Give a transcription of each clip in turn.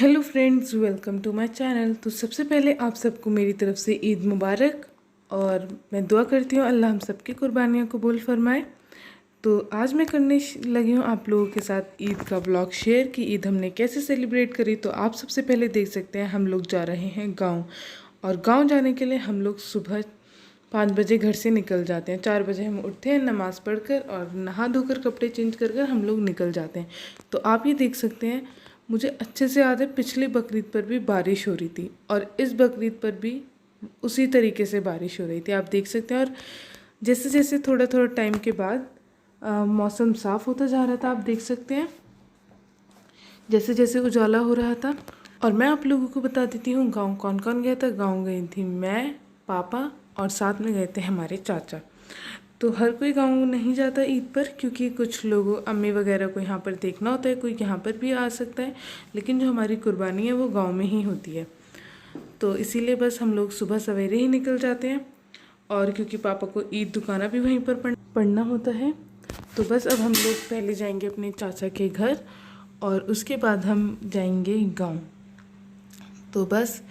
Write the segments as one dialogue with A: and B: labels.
A: Hello friends, welcome to my channel. तो सबसे पहले आप सबको मेरी तरफ से ईद मुबारक। और मैं दुआ करती हूँ अल्लाह हम सबकी कुर्बानियाँ कबूल फरमाए। तो आज मैं करने लगी हूँ आप लोगों के साथ ईद का व्लॉग शेयर कि ईद हमने कैसे सेलिब्रेट करी। तो आप सबसे पहले देख सकते हैं हम लोग जा रहे हैं गाँव, और गाँव जाने के लिए हम लोग सुबह 5 बजे घर से निकल जाते हैं। 4 बजे हम उठते हैं, नमाज़ पढ़कर और नहा धोकर कपड़े चेंज कर हम लोग निकल जाते हैं। तो आप ये देख सकते हैं, मुझे अच्छे से याद है पिछली बकरीद पर भी बारिश हो रही थी और इस बकरीद पर भी उसी तरीके से बारिश हो रही थी, आप देख सकते हैं। और जैसे जैसे थोड़ा थोड़ा टाइम के बाद मौसम साफ़ होता जा रहा था, आप देख सकते हैं जैसे जैसे उजाला हो रहा था। और मैं आप लोगों को बता देती हूँ गांव कौन कौन गया था। गांव गई थी मैं, पापा और साथ में गए थे हमारे चाचा। तो हर कोई गांव नहीं जाता ईद पर, क्योंकि कुछ लोगों अम्मी वगैरह को यहाँ पर देखना होता है, कोई यहाँ पर भी आ सकता है, लेकिन जो हमारी कुर्बानी है वो गांव में ही होती है। तो इसीलिए बस हम लोग सुबह सवेरे ही निकल जाते हैं। और क्योंकि पापा को ईद दुकाना भी वहीं पर पढ़ना होता है, तो बस अब हम लोग पहले जाएंगे अपने चाचा के घर और उसके बाद हम जाएंगे गांव। तो बस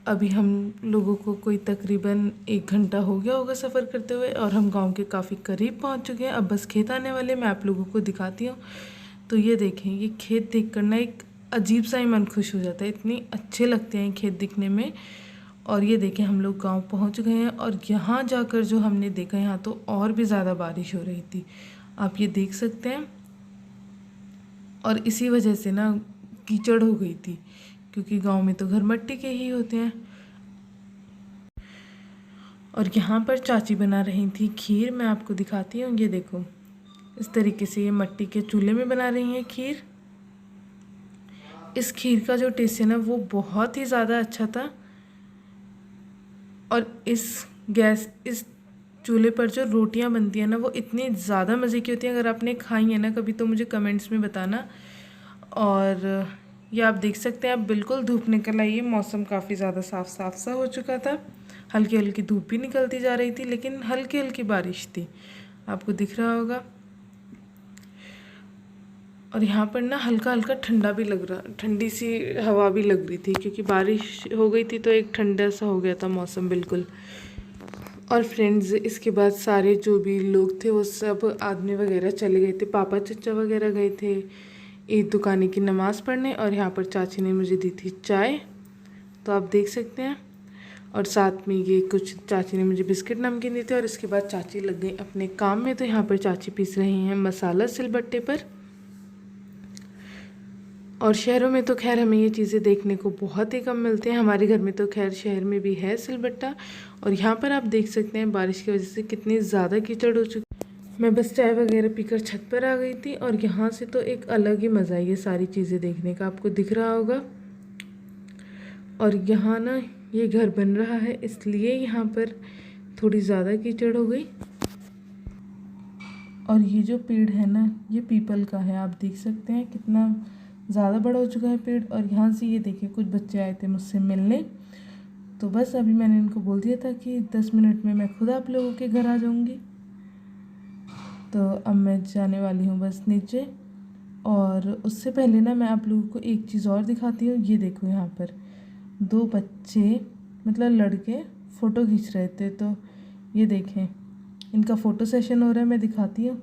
A: अभी हम लोगों को कोई तकरीबन 1 घंटा हो गया होगा सफ़र करते हुए, और हम गांव के काफ़ी करीब पहुंच चुके हैं। अब बस खेत आने वाले, मैं आप लोगों को दिखाती हूँ। तो ये देखें, ये खेत देख कर ना एक अजीब सा ही मन खुश हो जाता है, इतनी अच्छे लगते हैं खेत दिखने में। और ये देखें हम लोग गांव पहुंच गए हैं, और यहाँ जाकर जो हमने देखा, यहाँ तो और भी ज़्यादा बारिश हो रही थी, आप ये देख सकते हैं। और इसी वजह से ना कीचड़ हो गई थी, क्योंकि गांव में तो घर मिट्टी के ही होते हैं। और यहाँ पर चाची बना रही थी खीर, मैं आपको दिखाती हूँ। ये देखो, इस तरीके से ये मिट्टी के चूल्हे में बना रही हैं खीर। इस खीर का जो टेस्ट है ना वो बहुत ही ज़्यादा अच्छा था। और इस चूल्हे पर जो रोटियां बनती हैं ना वो इतनी ज़्यादा मज़े की होती हैं। अगर आपने खाई है ना कभी तो मुझे कमेंट्स में बताना। और ये आप देख सकते हैं, अब बिल्कुल धूप निकल आई है, मौसम काफ़ी ज़्यादा साफ सा हो चुका था। हल्की हल्की धूप भी निकलती जा रही थी, लेकिन हल्की हल्की बारिश थी, आपको दिख रहा होगा। और यहाँ पर ना हल्का हल्का ठंडा भी लग रहा, ठंडी सी हवा भी लग रही थी, क्योंकि बारिश हो गई थी तो एक ठंडा सा हो गया था मौसम बिल्कुल। और फ्रेंड्स, इसके बाद सारे जो भी लोग थे वो सब आदमी वगैरह चले गए थे, पापा चचा वगैरह गए थे ईद दुकानी की नमाज़ पढ़ने। और यहाँ पर चाची ने मुझे दी थी चाय, तो आप देख सकते हैं। और साथ में ये कुछ चाची ने मुझे बिस्किट नमकीन दिए थे। और इसके बाद चाची लग गई अपने काम में। तो यहाँ पर चाची पीस रही हैं मसाला सिलबट्टे पर। और शहरों में तो खैर हमें ये चीज़ें देखने को बहुत ही कम मिलते हैं, हमारे घर में तो खैर शहर में भी है सिलबट्टा। और यहाँ पर आप देख सकते हैं बारिश की वजह से कितनी ज़्यादा कीचड़ हो चुकी। मैं बस चाय वगैरह पीकर छत पर आ गई थी, और यहाँ से तो एक अलग ही मज़ा है ये सारी चीज़ें देखने का, आपको दिख रहा होगा। और यहाँ ना ये घर बन रहा है, इसलिए यहाँ पर थोड़ी ज़्यादा कीचड़ हो गई। और ये जो पेड़ है ना ये पीपल का है, आप देख सकते हैं कितना ज़्यादा बड़ा हो चुका है पेड़। और यहाँ से ये देखिए कुछ बच्चे आए थे मुझसे मिलने, तो बस अभी मैंने इनको बोल दिया था कि 10 मिनट में मैं खुद आप लोगों के घर आ जाऊँगी। तो अब मैं जाने वाली हूँ बस नीचे। और उससे पहले ना मैं आप लोगों को एक चीज़ और दिखाती हूँ। ये देखो, यहाँ पर 2 बच्चे मतलब लड़के फ़ोटो खींच रहे थे, तो ये देखें इनका फ़ोटो सेशन हो रहा है, मैं दिखाती हूँ।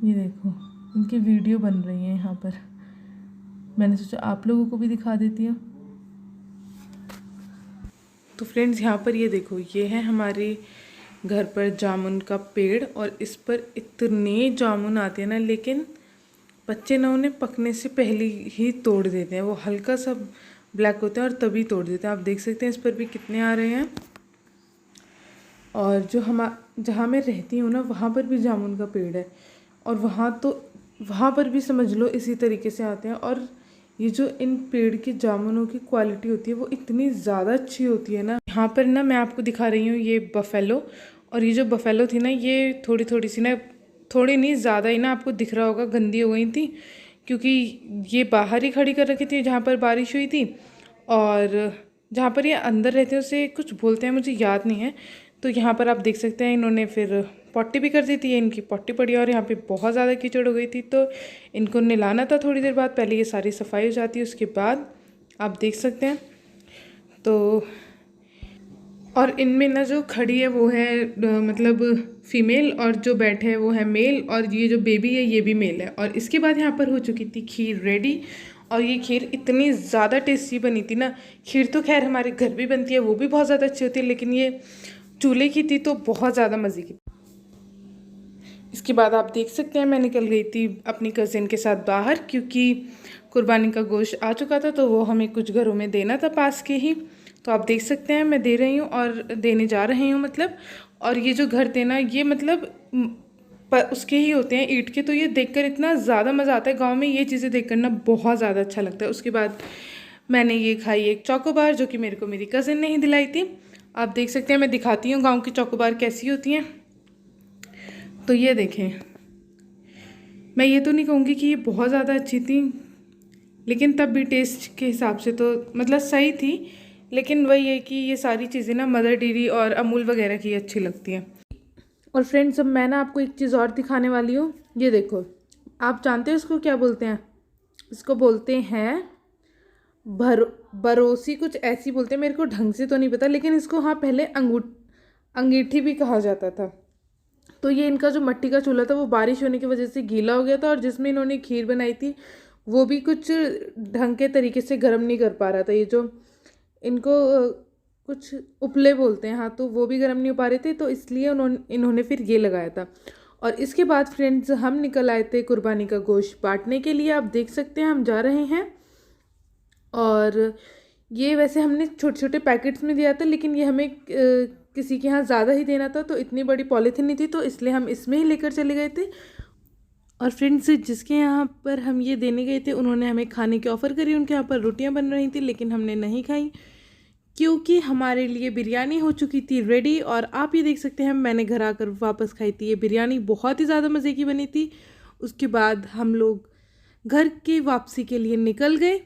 A: ये देखो इनकी वीडियो बन रही है यहाँ पर, मैंने सोचा आप लोगों को भी दिखा देती हूँ। तो फ्रेंड्स, यहाँ पर ये देखो, ये है हमारे घर पर जामुन का पेड़, और इस पर इतने जामुन आते हैं ना, लेकिन बच्चे ना उन्हें पकने से पहले ही तोड़ देते हैं। वो हल्का सा ब्लैक होते हैं और तभी तोड़ देते हैं। आप देख सकते हैं इस पर भी कितने आ रहे हैं। और जो जहाँ मैं रहती हूँ ना वहाँ पर भी जामुन का पेड़ है, और वहाँ पर भी समझ लो इसी तरीके से आते हैं। और ये जो इन पेड़ के जामुनों की क्वालिटी होती है वो इतनी ज़्यादा अच्छी होती है ना। यहाँ पर ना मैं आपको दिखा रही हूँ ये बफेलो, और ये जो बफेलो थी ना ये थोड़ी सी ना, थोड़ी नहीं ज़्यादा ही ना, आपको दिख रहा होगा गंदी हो गई थी, क्योंकि ये बाहर ही खड़ी कर रखी थी जहाँ पर बारिश हुई थी। और जहाँ पर ये अंदर रहते हैं उसे कुछ बोलते हैं, मुझे याद नहीं है। तो यहाँ पर आप देख सकते हैं इन्होंने फिर पॉटी भी कर दी थी, ये इनकी पॉटी पड़ी और यहाँ पे बहुत ज़्यादा कीचड़ हो गई थी, तो इनको नहलाना था थोड़ी देर बाद। पहले ये सारी सफाई हो जाती है, उसके बाद आप देख सकते हैं। तो और इनमें ना जो खड़ी है वो है मतलब फ़ीमेल, और जो बैठे है वो है मेल, और ये जो बेबी है ये भी मेल है। और इसके बाद यहाँ पर हो चुकी थी खीर रेडी, और ये खीर इतनी ज़्यादा टेस्टी बनी थी ना। खीर तो खैर हमारे घर भी बनती है, वो भी बहुत ज़्यादा अच्छी होती है, लेकिन ये चूल्हे की थी तो बहुत ज़्यादा मज़े की। इसके बाद आप देख सकते हैं मैं निकल गई थी अपनी कज़िन के साथ बाहर, क्योंकि कुर्बानी का गोश्त आ चुका था, तो वो हमें कुछ घरों में देना था पास के ही। तो आप देख सकते हैं मैं दे रही हूँ और देने जा रही हूँ मतलब। और ये जो घर थे ना, ये मतलब उसके ही होते हैं, ईंट के। तो ये देखकर इतना ज़्यादा मज़ा आता है, गांव में ये चीज़ें देखकर ना बहुत ज़्यादा अच्छा लगता है। उसके बाद मैंने ये खाई एक चोकोबार, जो कि मेरे को मेरी कज़िन ने ही दिलाई थी। आप देख सकते हैं मैं दिखाती हूँ गाँव की चोकोबार कैसी होती हैं। तो ये देखें, मैं ये तो नहीं कहूँगी कि ये बहुत ज़्यादा अच्छी थी, लेकिन तब भी टेस्ट के हिसाब से तो मतलब सही थी। लेकिन वही है कि ये सारी चीज़ें ना मदर डेयरी और अमूल वगैरह की अच्छी लगती हैं। और फ्रेंड्स, अब मैं ना आपको एक चीज़ और दिखाने वाली हूँ। ये देखो, आप जानते हो इसको क्या बोलते हैं? इसको बोलते हैं बरोसी, कुछ ऐसी बोलते हैं, मेरे को ढंग से तो नहीं पता, लेकिन इसको हाँ पहले अंगीठी भी कहा जाता था। तो ये इनका जो मट्टी का चूल्हा था वो बारिश होने की वजह से गीला हो गया था, और जिसमें इन्होंने खीर बनाई थी वो भी कुछ ढंग के तरीके से गर्म नहीं कर पा रहा था। ये जो इनको कुछ उपले बोलते हैं, हाँ, तो वो भी गर्म नहीं हो पा रहे थे, तो इसलिए इन्होंने फिर ये लगाया था। और इसके बाद फ्रेंड्स हम निकल आए थे कुर्बानी का गोश्त बांटने के लिए। आप देख सकते हैं हम जा रहे हैं, और ये वैसे हमने छोटे छोटे पैकेट्स में दिया था, लेकिन ये हमें किसी के यहाँ ज़्यादा ही देना था, तो इतनी बड़ी पॉलीथीन नहीं थी, तो इसलिए हम इसमें ही लेकर चले गए थे। और फ्रेंड्स, जिसके यहाँ पर हम ये देने गए थे उन्होंने हमें खाने की ऑफ़र करी। उनके यहाँ पर रोटियाँ बन रही थी, लेकिन हमने नहीं खाई, क्योंकि हमारे लिए बिरयानी हो चुकी थी रेडी। और आप ये देख सकते हैं मैंने घर आकर वापस खाई थी। ये बिरयानी बहुत ही ज़्यादा मज़े की बनी थी। उसके बाद हम लोग घर की वापसी के लिए निकल गए,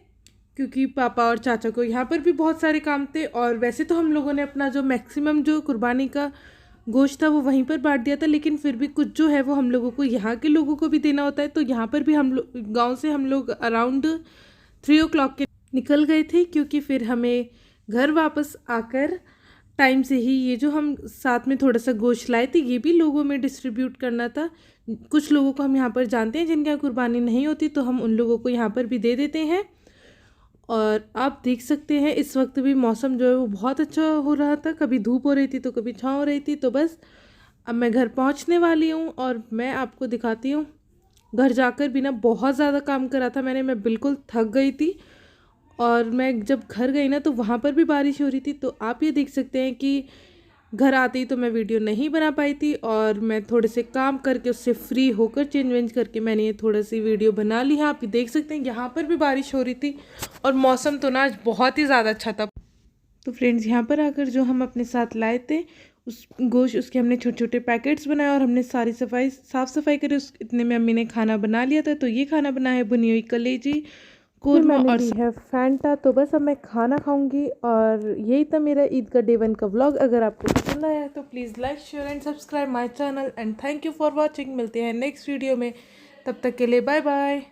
A: क्योंकि पापा और चाचा को यहाँ पर भी बहुत सारे काम थे। और वैसे तो हम लोगों ने अपना जो मैक्सिमम जो कुर्बानी का गोश्त था वो वहीं पर बांट दिया था, लेकिन फिर भी कुछ जो है वो हम लोगों को यहाँ के लोगों को भी देना होता है। तो यहाँ पर भी हम लोग गाँव से हम लोग अराउंड 3 o'clock के निकल गए थे, क्योंकि फिर हमें घर वापस आकर टाइम से ही ये जो हम साथ में थोड़ा सा गोश्त लाए थे ये भी लोगों में डिस्ट्रीब्यूट करना था। कुछ लोगों को हम यहाँ पर जानते हैं जिनके यहाँ कुर्बानी नहीं होती, तो हम उन लोगों को यहाँ पर भी दे देते हैं। और आप देख सकते हैं इस वक्त भी मौसम जो है वो बहुत अच्छा हो रहा था, कभी धूप हो रही थी तो कभी छाँव हो रही थी। तो बस अब मैं घर पहुँचने वाली हूँ, और मैं आपको दिखाती हूँ। घर जाकर भी ना बहुत ज़्यादा काम करा था मैं बिल्कुल थक गई थी। और मैं जब घर गई ना तो वहाँ पर भी बारिश हो रही थी। तो आप ये देख सकते हैं कि घर आते ही तो मैं वीडियो नहीं बना पाई थी, और मैं थोड़े से काम करके उससे फ्री होकर चेंज वेंज करके मैंने ये थोड़ा सी वीडियो बना ली है। आप ये देख सकते हैं यहाँ पर भी बारिश हो रही थी, और मौसम तो ना आज बहुत ही ज़्यादा अच्छा था। तो फ्रेंड्स, यहाँ पर आकर जो हम अपने साथ लाए थे उस गोश्त, उसके हमने छोटे छोटे पैकेट्स बनाए, और हमने सारी साफ़ सफाई करी। उस इतने में अम्मी ने खाना बना लिया था। तो ये खाना बना है बुनी हुई कलेजी, कोरमा और है फैंटा। तो बस अब मैं खाना खाऊंगी, और यही था मेरा ईद का डे 1 का व्लॉग। अगर आपको पसंद आया तो please like share and subscribe my channel, and thank you for watching. मिलते हैं नेक्स्ट वीडियो में, तब तक के लिए बाय बाय।